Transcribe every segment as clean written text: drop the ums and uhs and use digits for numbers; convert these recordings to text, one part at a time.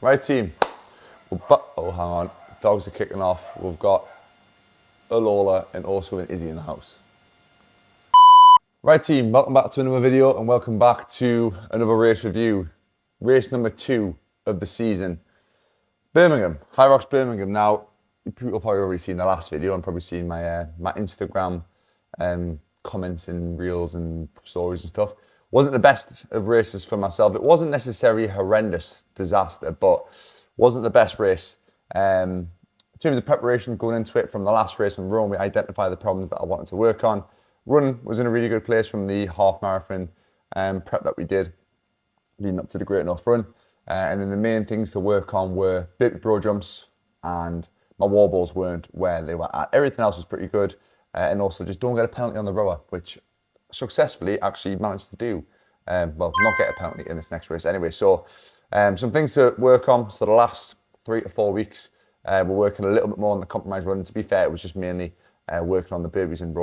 Right team, oh hang on, dogs are kicking off. We've got a Lola and also an Izzy in the house. Right team, welcome back to another video and welcome back to another race review. Race number 2 of the season. Birmingham, Hyrox Birmingham. Now, people have probably already seen the last video and probably seen my my Instagram comments and reels and stories and stuff. Wasn't the best of races for myself. It wasn't necessarily a horrendous disaster, but wasn't the best race. In terms of preparation going into it from the last race in Rome, we identified the problems that I wanted to work on. Run was in a really good place from the half marathon prep that we did leading up to the Great North Run. And then the main things to work on were big broad jumps and my wall balls weren't where they were at. Everything else was pretty good. And also just don't get a penalty on the rower, which successfully actually managed to do. Well, not get a penalty in this next race anyway. So some things to work on. So the last 3 to 4 weeks, we're working a little bit more on the compromise run. To be fair, it was just mainly working on the burpees and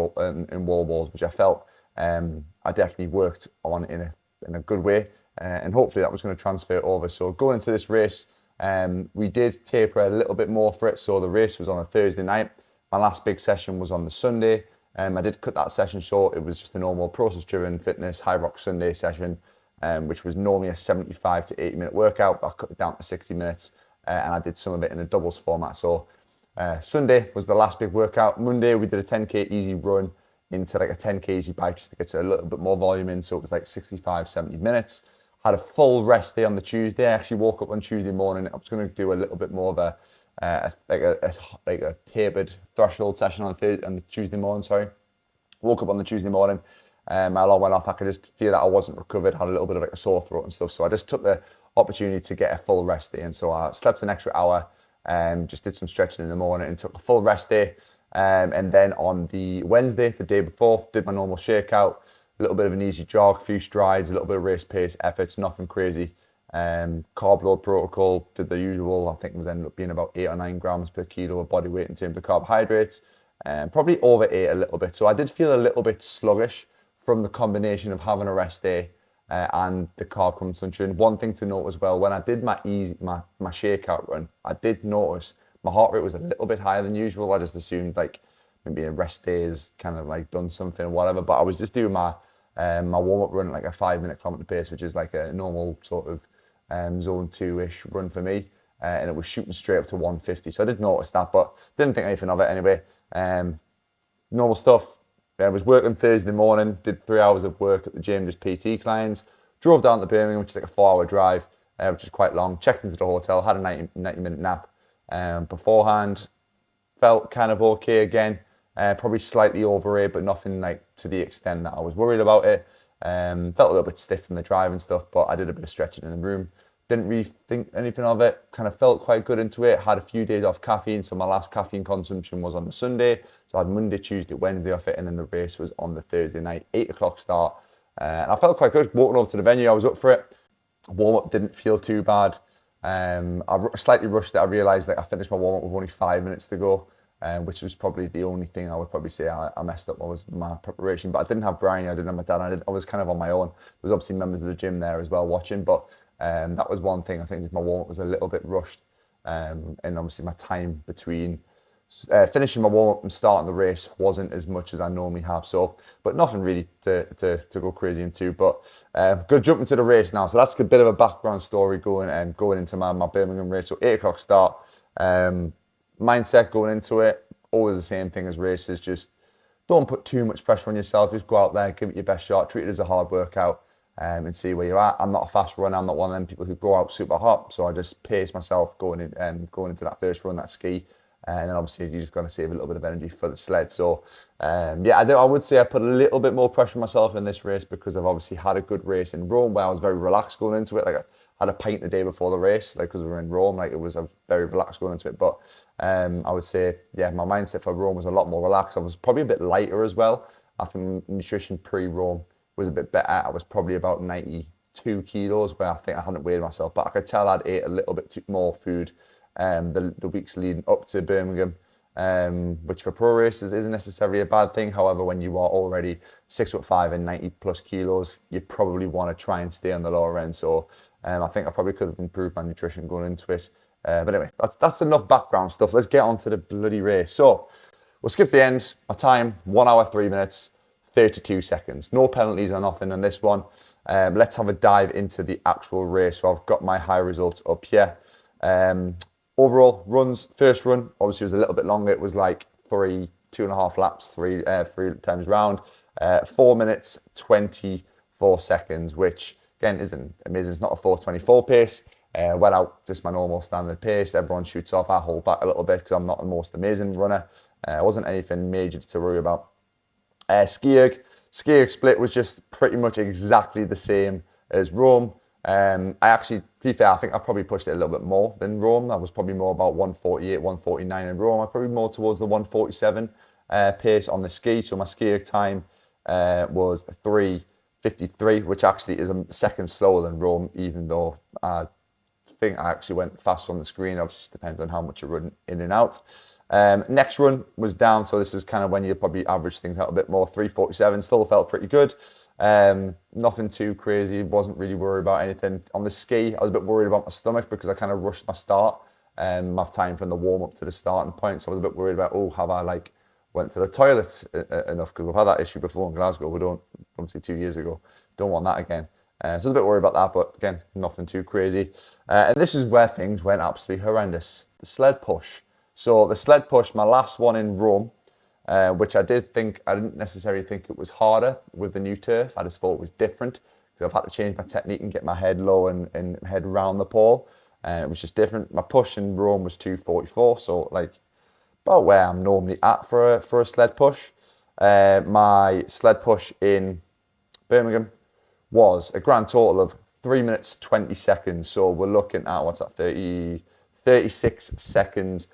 wall balls, which I felt I definitely worked on in a good way. And hopefully that was going to transfer over. So going into this race, we did taper a little bit more for it. So the race was on a Thursday night. My last big session was on the Sunday. I did cut that session short. It was just a normal process-driven fitness Hyrox Sunday session, which was normally a 75 to 80 minute workout. I cut it down to 60 minutes and I did some of it in a doubles format. So Sunday was the last big workout. Monday we did a 10k easy run into like a 10k easy bike just to get a little bit more volume in. So it was like 65, 70 minutes. Had a full rest day on the Tuesday. I actually woke up on Tuesday morning. I was going to do a little bit more of a tapered threshold session on the Tuesday morning. Sorry, woke up on the Tuesday morning. My alarm went off. I could just feel that I wasn't recovered. Had a little bit of like a sore throat and stuff. So I just took the opportunity to get a full rest day. And so I slept an extra hour. Just did some stretching in the morning and took a full rest day. And then on the Wednesday, the day before, did my normal shakeout. A little bit of an easy jog, a few strides, a little bit of race pace efforts, nothing crazy. Carb load protocol, did the usual. I think it was ended up being about 8 or 9 grams per kilo of body weight in terms of carbohydrates. Probably overate a little bit. So I did feel a little bit sluggish from the combination of having a rest day and the carb consumption. One thing to note as well, when I did my shakeout run, I did notice my heart rate was a little bit higher than usual. I just assumed like maybe a rest day is kind of like done something or whatever. But I was just doing my warm-up run at like a 5-minute kilometer pace, which is like a normal sort of zone 2-ish run for me. And it was shooting straight up to 150. So I did notice that, but didn't think anything of it anyway. Normal stuff. I was working Thursday morning, did 3 hours of work at the gym, just PT clients. Drove down to Birmingham, which is like a 4-hour drive, which is quite long. Checked into the hotel, had a 90-minute nap beforehand. Felt kind of okay again. Probably slightly overweight, but nothing like to the extent that I was worried about it. Felt a little bit stiff from the drive and stuff, but I did a bit of stretching in the room. Didn't really think anything of it. Kind of felt quite good into it. Had a few days off caffeine, so my last caffeine consumption was on the Sunday. So I had Monday, Tuesday, Wednesday off it, and then the race was on the Thursday night, 8 o'clock start. And I felt quite good. Walking over to the venue, I was up for it. Warm-up didn't feel too bad. I slightly rushed it. I realised that I finished my warm-up with only 5 minutes to go. Which was probably the only thing I would probably say I messed up was my preparation. But I didn't have Brian, I didn't have my dad, I was kind of on my own. There was obviously members of the gym there as well watching, but that was one thing. I think my warm-up was a little bit rushed. And obviously my time between finishing my warm-up and starting the race wasn't as much as I normally have. So, but nothing really to go crazy into. But good jump into the race now. So that's a bit of a background story going into my Birmingham race. So 8 o'clock start. Mindset going into it, always the same thing as races, just don't put too much pressure on yourself, just go out there, give it your best shot, treat it as a hard workout and see where you're at. I'm not a fast runner, I'm not one of them people who go out super hot, so I just pace myself going into that first run, that ski, and then obviously you just got to save a little bit of energy for the sled. So yeah, I would say I put a little bit more pressure on myself in this race because I've obviously had a good race in Rome where I was very relaxed going into it. Like I had a pint the day before the race, like because we were in Rome, like I was very relaxed going into it. But I would say, yeah, my mindset for Rome was a lot more relaxed. I was probably a bit lighter as well. I think nutrition pre-Rome was a bit better. I was probably about 92 kilos, where I think I hadn't weighed myself, but I could tell I'd ate a little bit more food the weeks leading up to Birmingham. which for pro racers isn't necessarily a bad thing. However, when you are already 6'5" and 90 plus kilos, you probably want to try and stay on the lower end. So I think I probably could have improved my nutrition going into it. But anyway, that's enough background stuff. Let's get on to the bloody race. So we'll skip to the end. My time, 1 hour, 3 minutes, 32 seconds. No penalties or nothing on this one. Let's have a dive into the actual race. So I've got my high results up here. Overall runs, first run obviously was a little bit longer. It was like 2.5 laps, three times round. 4 minutes, 24 seconds, which again isn't amazing. It's not a 4:24 pace. Went out just my normal standard pace. Everyone shoots off. I hold back a little bit because I'm not the most amazing runner. It wasn't anything major to worry about. Ski erg split was just pretty much exactly the same as Rome. I actually, to be fair, I think I probably pushed it a little bit more than Rome. I was probably more about 148, 149 in Rome. I probably more towards the 147 pace on the ski. So my ski erg time was 3:53, which actually is a second slower than Rome, even though I think I actually went fast on the screen. Obviously, it depends on how much you run in and out. Next run was down, so this is kind of when you probably average things out a bit more. 3:47, still felt pretty good. Nothing too crazy, wasn't really worried about anything. On the ski, I was a bit worried about my stomach because I kind of rushed my start, my time from the warm up to the starting point. So I was a bit worried about, have I went to the toilet enough? Because we've had that issue before in Glasgow. We don't, obviously 2 years ago, don't want that again. So I was a bit worried about that, but again, nothing too crazy. And this is where things went absolutely horrendous. The sled push. So the sled push, my last one in Rome, which I didn't necessarily think it was harder with the new turf. I just thought it was different because I've had to change my technique and get my head low and head around the pole. It was just different. My push in Rome was 2:44, so about where I'm normally at for a sled push. My sled push in Birmingham was a grand total of 3 minutes, 20 seconds. So we're looking at, 36 seconds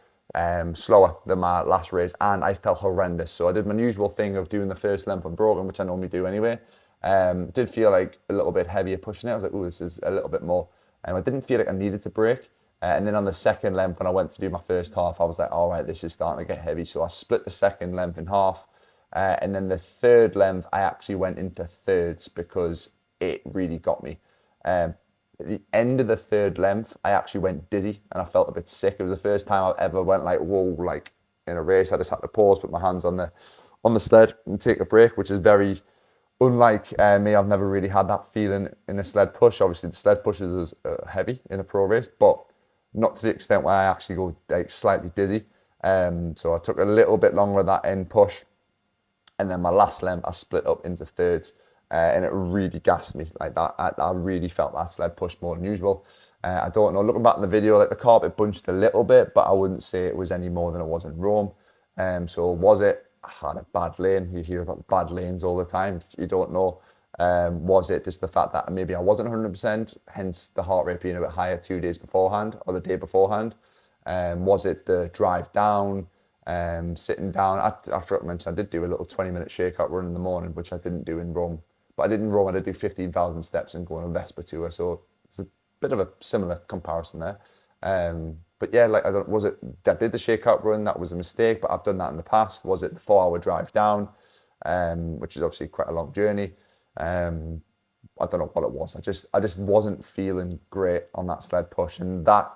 slower than my last race, and I felt horrendous. So I did my usual thing of doing the first length unbroken, which I normally do anyway. Did feel like a little bit heavier pushing it. I was like, this is a little bit more. I didn't feel like I needed to break. And then on the second length, when I went to do my first half, I was like, all right, this is starting to get heavy. So I split the second length in half. And then the third length, I actually went into thirds because it really got me. At the end of the third length, I actually went dizzy and I felt a bit sick. It was the first time I ever went in a race. I just had to pause, put my hands on the sled and take a break, which is very unlike me. I've never really had that feeling in a sled push. Obviously, the sled pushes are heavy in a pro race, but not to the extent where I actually go slightly dizzy. So I took a little bit longer at that end push. And then my last length, I split up into thirds. And it really gassed me like that. I really felt that sled push more than usual. I don't know, looking back in the video, the carpet bunched a little bit, but I wouldn't say it was any more than it was in Rome. So was it? I had a bad lane. You hear about bad lanes all the time. You don't know. Was it just the fact that maybe I wasn't 100%, hence the heart rate being a bit higher 2 days beforehand or the day beforehand? Was it the drive down? Sitting down? I forgot to mention I did do a little 20-minute shakeout run in the morning, which I didn't do in Rome. But I did in Rome, I did do 15,000 steps and go on a Vespa tour. So it's a bit of a similar comparison there. But yeah, I did the shakeout run, that was a mistake, but I've done that in the past. Was it the 4-hour drive down, which is obviously quite a long journey? I don't know what it was. I just wasn't feeling great on that sled push, and that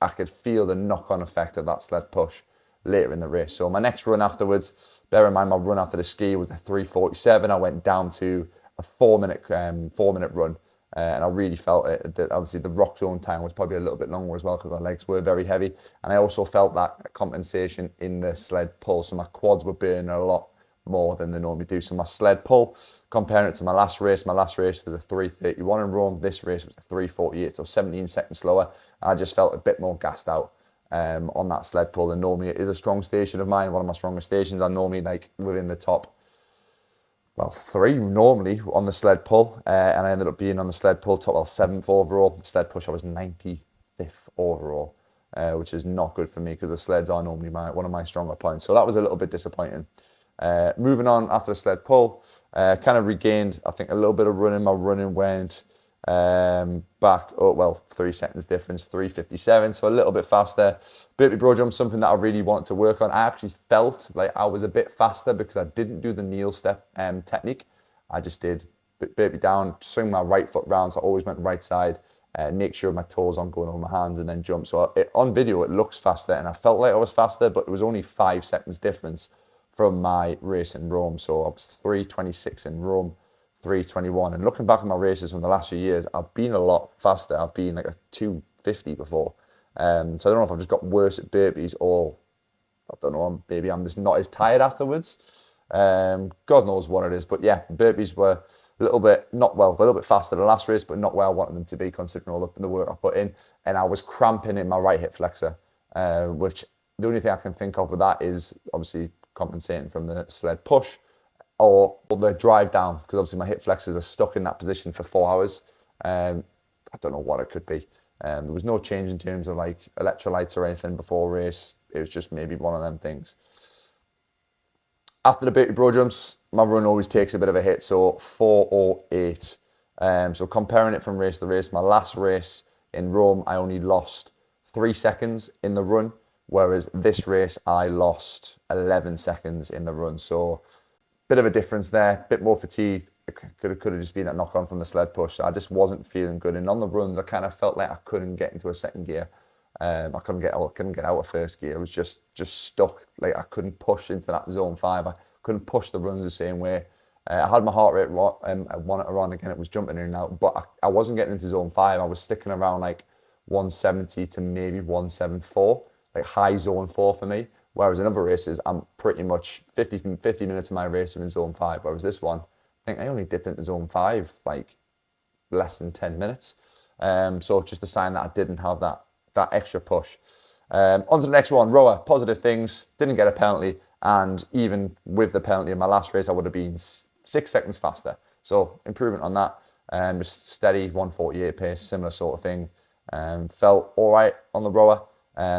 I could feel the knock-on effect of that sled push later in the race. So my next run afterwards, bear in mind my run after the ski was a 3:47. I went down to a 4-minute run, and I really felt it. Obviously the rock zone time was probably a little bit longer as well because my legs were very heavy, and I also felt that compensation in the sled pull. So my quads were burning a lot more than they normally do. So my sled pull, comparing it to my last race was a 3:31 in Rome. This race was a 3:48, so 17 seconds slower. I just felt a bit more gassed out on that sled pull, and normally it is a strong station of mine, one of my strongest stations. I'm normally within the top 3 normally on the sled pull, and I ended up being on the sled pull top 7th overall. The sled push I was 95th overall, which is not good for me because the sleds are normally one of my stronger points. So that was a little bit disappointing. Moving on after the sled pull, kind of regained I think a little bit of running. My running went Back, oh, well, 3 seconds difference, 3:57, so a little bit faster. Burpee bro jump, something that I really wanted to work on. I actually felt like I was a bit faster because I didn't do the kneel step technique. I just did burpee down, swing my right foot round, so I always went right side, make sure my toes aren't going over my hands, and then jump. So on video, it looks faster, and I felt like I was faster, but it was only 5 seconds difference from my race in Rome. So I was 3:26 in Rome, 3:21. And looking back at my races from the last few years, I've been a lot faster. I've been like a 2:50 before. So I don't know if I've just got worse at burpees, or I don't know, maybe I'm just not as tired afterwards. God knows what it is. But yeah, burpees were a little bit, not well, a little bit faster than the last race, but not where I wanted them to be considering all the work I put in. And I was cramping in my right hip flexor, which the only thing I can think of with that is obviously compensating from the sled push or the drive down, because obviously my hip flexors are stuck in that position for 4 hours. I don't know what it could be. There was no change in terms of like electrolytes or anything before race. It was just maybe one of them things. After the burpee bro jumps, my run always takes a bit of a hit, so 4:08. So comparing it from race to race, my last race in Rome, I only lost 3 seconds in the run, whereas this race, I lost 11 seconds in the run. So bit of a difference there, bit more fatigue. It could have just been that knock on from the sled push. I just wasn't feeling good. And on the runs, I kind of felt like I couldn't get into a second gear. I couldn't get out of first gear. I was just stuck. Like I couldn't push into that zone 5. I couldn't push the runs the same way. I had my heart rate monitor on again. It was jumping in and out, but I wasn't getting into zone 5. I was sticking around like 170 to maybe 174, like high zone 4 for me. Whereas in other races, I'm pretty much 50 minutes of my race are in zone 5. Whereas this one, I think I only dipped into zone 5 like less than 10 minutes. So just a sign that I didn't have that extra push. On to the next one, rower, positive things, didn't get a penalty. And even with the penalty in my last race, I would have been 6 seconds faster. So improvement on that. Just steady 1:48 pace, similar sort of thing. Felt all right on the rower.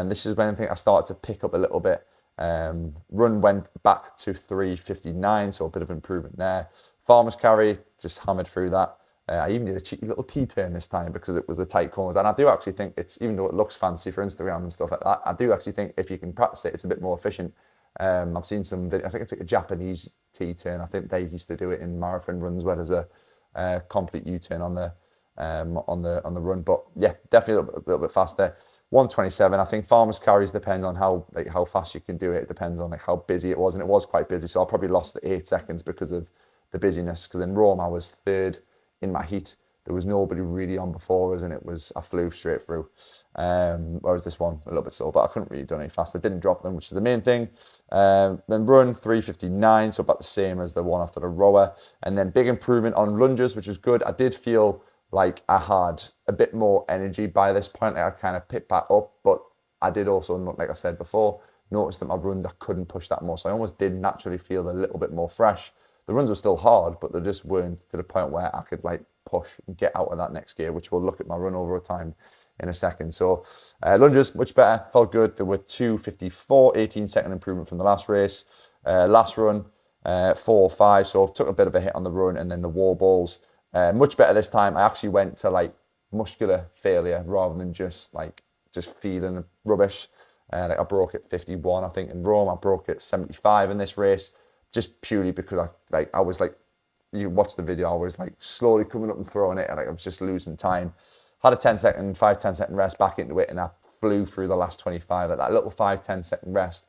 This is when I think I started to pick up a little bit. Run went back to 3:59, so a bit of improvement there. Farmer's carry, just hammered through that. I even did a cheeky little T-turn this time because it was the tight corners. And I do actually think it's, even though it looks fancy for Instagram and stuff like that, I do actually think if you can practice it, it's a bit more efficient. I've seen some video, I think it's like a Japanese T-turn. I think they used to do it in marathon runs where there's a complete U-turn on the run. But yeah, definitely a little bit faster. 1:27. I think farmers carries depend on how fast you can do it. It depends on like how busy it was, and it was quite busy. So I probably lost the 8 seconds because of the busyness. Because in Rome I was third in my heat. There was nobody really on before us, and I flew straight through. Whereas this one a little bit slow, but I couldn't really do any faster. Didn't drop them, which is the main thing. Then run 3:59, so about the same as the one after the rower. And then big improvement on lunges, which was good. I did feel like I had a bit more energy by this point. Like I kind of picked back up, but I did also, like I said before, notice that my runs, I couldn't push that more. So I almost did naturally feel a little bit more fresh. The runs were still hard, but they just weren't to the point where I could like push and get out of that next gear, which we'll look at my run over time in a second. So lunges, much better, felt good. There were 2:54, 18-second improvement from the last race. Last run, 4:05, so took a bit of a hit on the run, and then the wall balls. Much better this time. I actually went to like muscular failure rather than just feeling rubbish. Like I broke at 51, I think in Rome. I broke at 75 in this race, just purely because I was like, you watch the video, I was like slowly coming up and throwing it, and I was just losing time. Had a 5-10 second rest back into it, and I flew through the last 25. That little 5-10 second rest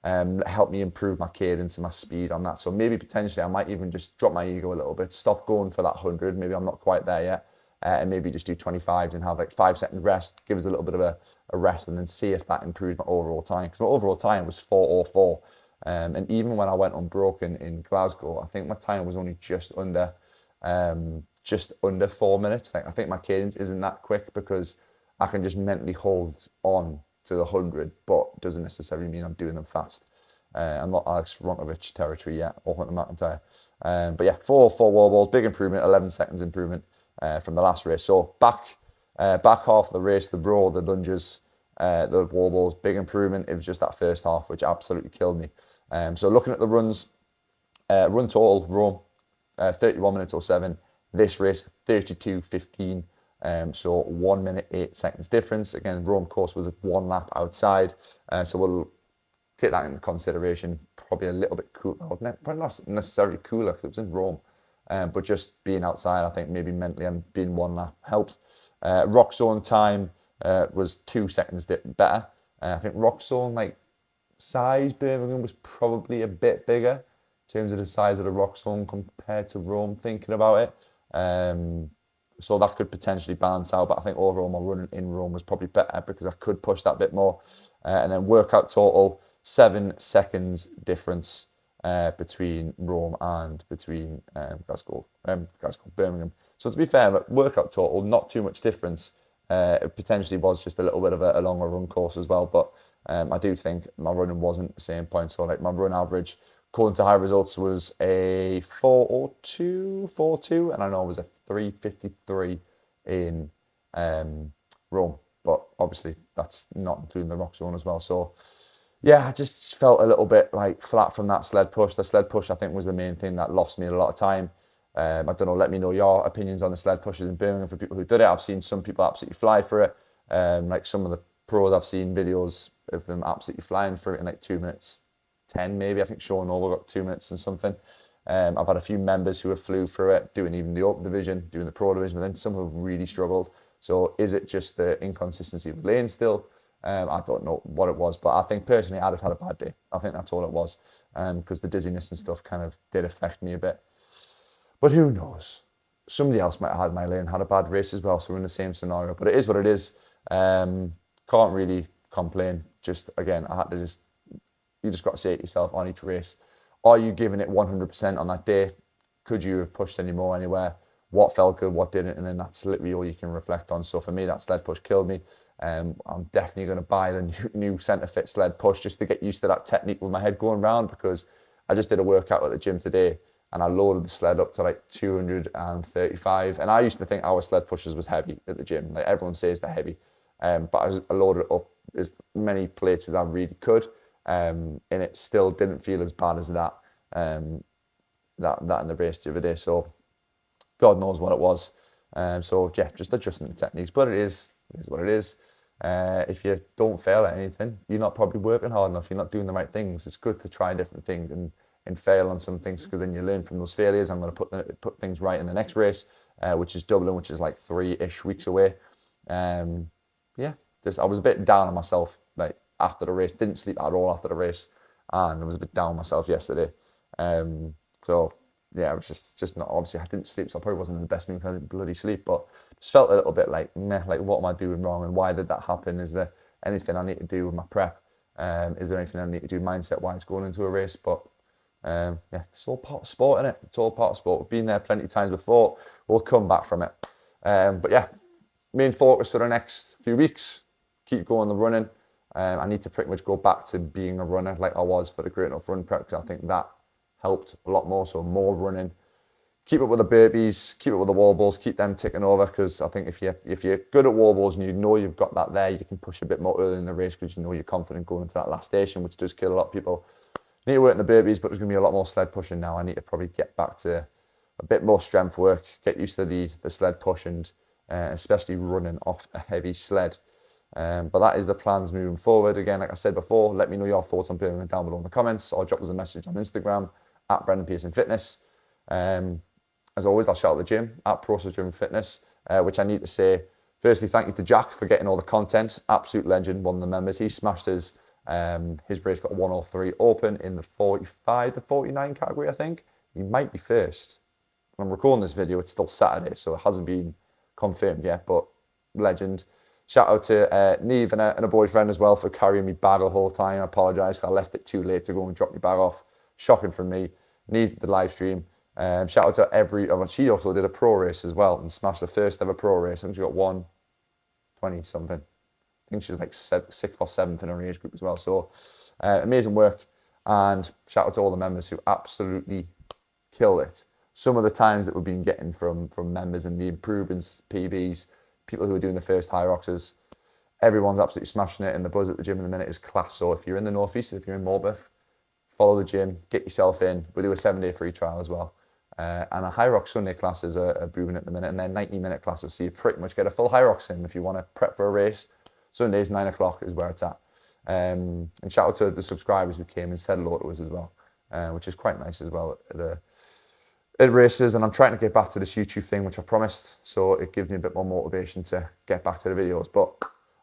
helped me improve my cadence and my speed on that. So maybe potentially I might even just drop my ego a little bit, stop going for that 100. Maybe I'm not quite there yet, and maybe just do 25 and have like 5-second rest, give us a little bit of a rest, and then see if that improves my overall time. Because my overall time was 4:04. And even when I went unbroken in Glasgow, I think my time was only just under 4 minutes. Like I think my cadence isn't that quick because I can just mentally hold on to the 100, but doesn't necessarily mean I'm doing them fast. I'm not Alex Ronkovich territory yet, or Hunter McIntyre. But yeah, 4 wall balls, big improvement, 11 seconds improvement from the last race. So back half of the race, the row, the lunges, the wall balls, big improvement. It was just that first half which absolutely killed me. So looking at the runs, run total, Rome, 31 minutes 07, This race, 32:15. So 1 minute, 8 seconds difference. Again, Rome course was 1 lap outside. So we'll take that into consideration. Probably a little bit cool. Probably not necessarily cooler because it was in Rome. But just being outside, I think maybe mentally and being 1 lap helped. Rock zone time was 2 seconds better. I think rock zone, like, size, Birmingham was probably a bit bigger in terms of the size of the rock zone compared to Rome, thinking about it. So that could potentially balance out, but I think overall my running in Rome was probably better because I could push that bit more. And then workout total, 7 seconds difference between Rome and between Glasgow, Birmingham. So to be fair, workout total, not too much difference. It potentially was just a little bit of a longer run course as well, but I do think my running wasn't the same point. So like my run average, according to high results, was a 4:02, and I know it was a 3:53 in Rome, but obviously that's not including the rock zone as well. So yeah, I just felt a little bit like flat from that sled push. The sled push, I think, was the main thing that lost me a lot of time. I don't know, let me know your opinions on the sled pushes in Birmingham for people who did it. I've seen some people absolutely fly for it. Like some of the pros, I've seen videos of them absolutely flying for it in like 2 minutes 10 maybe. I think Sean Noble got 2 minutes and something. I've had a few members who have flew through it, doing even the open division, doing the pro division, but then some have really struggled. So is it just the inconsistency of lane still? I don't know what it was, but I think personally I just had a bad day. I think that's all it was, because the dizziness and stuff kind of did affect me a bit. But who knows? Somebody else might have had my lane, had a bad race as well, so we're in the same scenario. But it is what it is. Can't really complain. Just, again, you just got to say it yourself on each race. Are you giving it 100% on that day? Could you have pushed any more anywhere? What felt good, what didn't? And then that's literally all you can reflect on. So for me, that sled push killed me. I'm definitely going to buy the new centre fit sled push just to get used to that technique with my head going round, because I just did a workout at the gym today and I loaded the sled up to like 235. And I used to think our sled pushes was heavy at the gym. Like everyone says they're heavy. But I loaded it up as many plates as I really could. And it still didn't feel as bad as that in the race the other day. So God knows what it was. So yeah, just adjusting the techniques. But it is what it is. If you don't fail at anything, you're not probably working hard enough. You're not doing the right things. It's good to try different things and fail on some things, because then you learn from those failures. I'm going to put things right in the next race, which is Dublin, which is like 3-ish weeks away. I was a bit down on myself like after the race. Didn't sleep at all after the race, and I was a bit down on myself yesterday. So yeah, it was just not, obviously I didn't sleep, so I probably wasn't in the best mood because I didn't bloody sleep, but just felt a little bit like, meh, like what am I doing wrong and why did that happen? Is there anything I need to do with my prep? Is there anything I need to do mindset-wise going into a race? But it's all part of sport, isn't it? It's all part of sport. We've been there plenty of times before. We'll come back from it. But yeah, main focus for the next few weeks, keep going the running. I need to pretty much go back to being a runner like I was for the Great Enough Run Prep, because I think that helped a lot more. So more running, keep up with the burpees, keep up with the wall balls, keep them ticking over, because I think if you're good at wall balls and you know you've got that there, you can push a bit more early in the race because you know you're confident going into that last station, which does kill a lot of people. Need to work in the burpees, but there's going to be a lot more sled pushing now. I need to probably get back to a bit more strength work, get used to the sled push, and especially running off a heavy sled. But that is the plans moving forward. Again, like I said before, let me know your thoughts on Birmingham down below in the comments, or drop us a message on Instagram at Brendan Pearson Fitness. As always, I'll shout out the gym at Process Driven Fitness, which I need to say, firstly, thank you to Jack for getting all the content. Absolute legend, one of the members. He smashed his race, got 103 open in the 45 to 49 category, I think. He might be first. When I'm recording this video, it's still Saturday, so it hasn't been confirmed yet, but legend. Shout out to Neve and a boyfriend as well for carrying me bag the whole time. I apologise, I left it too late to go and drop my bag off. Shocking from me. Neve did the live stream. Shout out to she also did a pro race as well and smashed the first ever pro race. I think she got 120 something. I think she was like 6th or 7th in her age group as well. So amazing work, and shout out to all the members who absolutely killed it. Some of the times that we've been getting from members and the improvements, PBs, people who are doing the first Hyroxes, everyone's absolutely smashing it, and the buzz at the gym in the minute is class. So if you're in the Northeast, if you're in Morpeth, follow the gym, get yourself in. We'll do a 7-day free trial as well. And a Hyrox Sunday classes are booming at the minute, and they're 90-minute classes, so you pretty much get a full Hyrox in if you want to prep for a race. Sundays 9 o'clock is where it's at. And shout out to the subscribers who came and said hello to us as well, which is quite nice as well at races. And I'm trying to get back to this YouTube thing, which I promised, so it gives me a bit more motivation to get back to the videos. But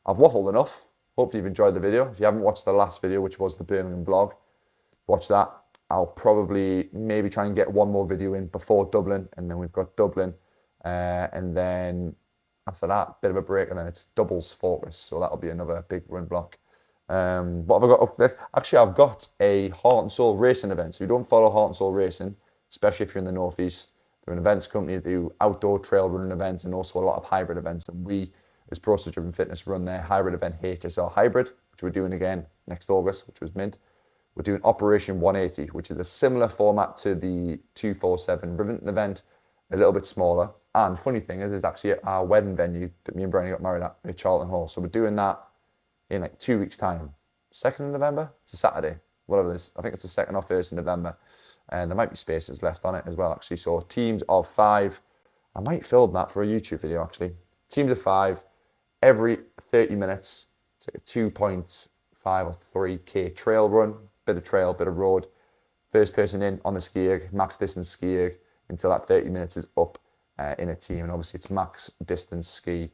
I've waffled enough. Hopefully you've enjoyed the video. If you haven't watched the last video, which was the Birmingham vlog, watch that. I'll probably maybe try and get one more video in before Dublin, and then we've got Dublin, and then after that, bit of a break, and then it's doubles focus, so that'll be another big run block. What have I got up there? Actually, I've got a Heart and Soul racing event. So if you don't follow Heart and Soul Racing, especially if you're in the Northeast, they're an events company that do outdoor trail running events and also a lot of hybrid events. And we, as Process Driven Fitness, run their hybrid event, HSR Hybrid, which we're doing again next August, which was mint. We're doing Operation 180, which is a similar format to the 247 Rivington event, a little bit smaller. And funny thing is, it's actually our wedding venue that me and Brenny got married at Charlton Hall. So we're doing that in like 2 weeks' time. 2nd of November? It's a Saturday, whatever it is. I think it's the 2nd or 1st of November. And there might be spaces left on it as well, actually. So teams of 5. I might film that for a YouTube video, actually. Teams of 5, every 30 minutes. It's like a 2.5 or 3K trail run. Bit of trail, bit of road. First person in on the skier, max distance skier, until that 30 minutes is up in a team. And obviously it's max distance ski,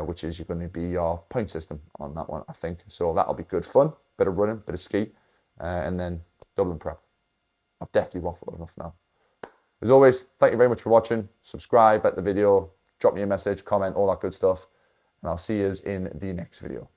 which is going to be your point system on that one, I think. So that'll be good fun. Bit of running, bit of ski, and then Dublin prep. I've definitely waffled enough now. As always, thank you very much for watching. Subscribe, like the video, drop me a message, comment, all that good stuff. And I'll see you in the next video.